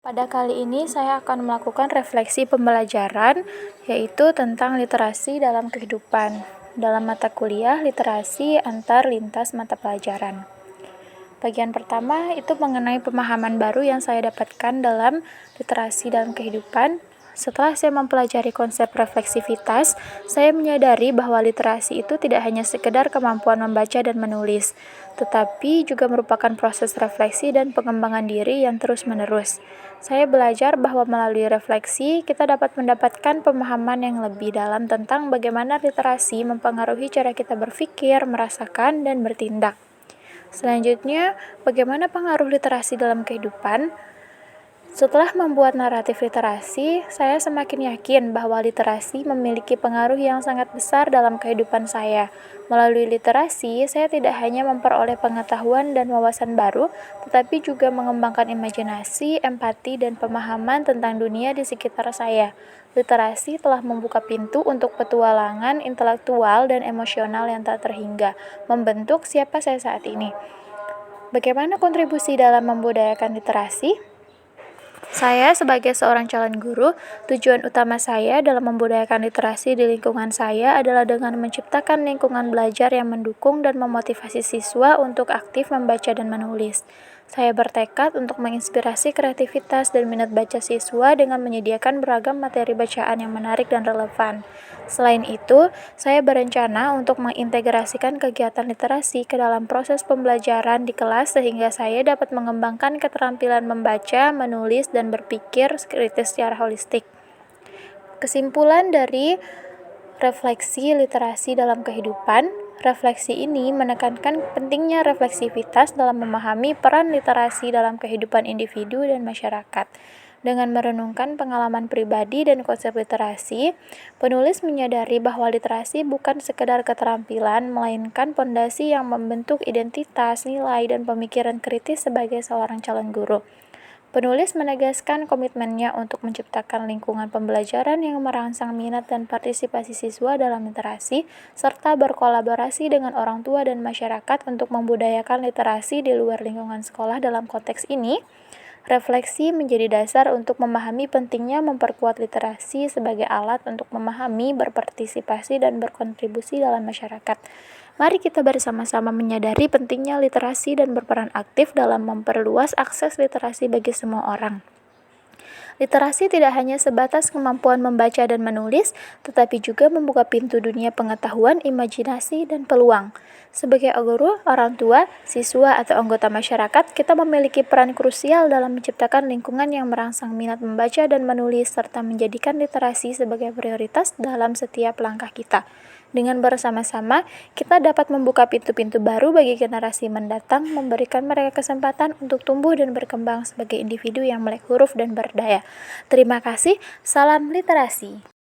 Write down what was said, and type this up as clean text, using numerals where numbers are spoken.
Pada kali ini saya akan melakukan refleksi pembelajaran, yaitu tentang literasi dalam kehidupan. Dalam mata kuliah literasi antar lintas mata pelajaran. Bagian pertama itu mengenai pemahaman baru yang saya dapatkan dalam literasi dalam kehidupan. Setelah saya mempelajari konsep refleksivitas, saya menyadari bahwa literasi itu tidak hanya sekedar kemampuan membaca dan menulis, tetapi juga merupakan proses refleksi dan pengembangan diri yang terus-menerus. Saya belajar bahwa melalui refleksi, kita dapat mendapatkan pemahaman yang lebih dalam tentang bagaimana literasi mempengaruhi cara kita berpikir, merasakan, dan bertindak. Selanjutnya, bagaimana pengaruh literasi dalam kehidupan? Setelah membuat naratif literasi, saya semakin yakin bahwa literasi memiliki pengaruh yang sangat besar dalam kehidupan saya. Melalui literasi, saya tidak hanya memperoleh pengetahuan dan wawasan baru, tetapi juga mengembangkan imajinasi, empati, dan pemahaman tentang dunia di sekitar saya. Literasi telah membuka pintu untuk petualangan intelektual dan emosional yang tak terhingga, membentuk siapa saya saat ini. Bagaimana kontribusi dalam membudayakan literasi? Saya sebagai seorang calon guru, tujuan utama saya dalam membudayakan literasi di lingkungan saya adalah dengan menciptakan lingkungan belajar yang mendukung dan memotivasi siswa untuk aktif membaca dan menulis. Saya bertekad untuk menginspirasi kreativitas dan minat baca siswa dengan menyediakan beragam materi bacaan yang menarik dan relevan. Selain itu, saya berencana untuk mengintegrasikan kegiatan literasi ke dalam proses pembelajaran di kelas sehingga saya dapat mengembangkan keterampilan membaca, menulis, dan berpikir kritis secara holistik. Kesimpulan dari refleksi literasi dalam kehidupan, refleksi ini menekankan pentingnya refleksivitas dalam memahami peran literasi dalam kehidupan individu dan masyarakat. Dengan merenungkan pengalaman pribadi dan konsep literasi, penulis menyadari bahwa literasi bukan sekedar keterampilan, melainkan pondasi yang membentuk identitas, nilai, dan pemikiran kritis sebagai seorang calon guru. Penulis menegaskan komitmennya untuk menciptakan lingkungan pembelajaran yang merangsang minat dan partisipasi siswa dalam literasi, serta berkolaborasi dengan orang tua dan masyarakat untuk membudayakan literasi di luar lingkungan sekolah. Dalam konteks ini, refleksi menjadi dasar untuk memahami pentingnya memperkuat literasi sebagai alat untuk memahami, berpartisipasi, dan berkontribusi dalam masyarakat. Mari kita bersama-sama menyadari pentingnya literasi dan berperan aktif dalam memperluas akses literasi bagi semua orang. Literasi tidak hanya sebatas kemampuan membaca dan menulis, tetapi juga membuka pintu dunia pengetahuan, imajinasi, dan peluang. Sebagai guru, orang tua, siswa, atau anggota masyarakat, kita memiliki peran krusial dalam menciptakan lingkungan yang merangsang minat membaca dan menulis, serta menjadikan literasi sebagai prioritas dalam setiap langkah kita. Dengan bersama-sama, kita dapat membuka pintu-pintu baru bagi generasi mendatang, memberikan mereka kesempatan untuk tumbuh dan berkembang sebagai individu yang melek huruf dan berdaya. Terima kasih, salam literasi.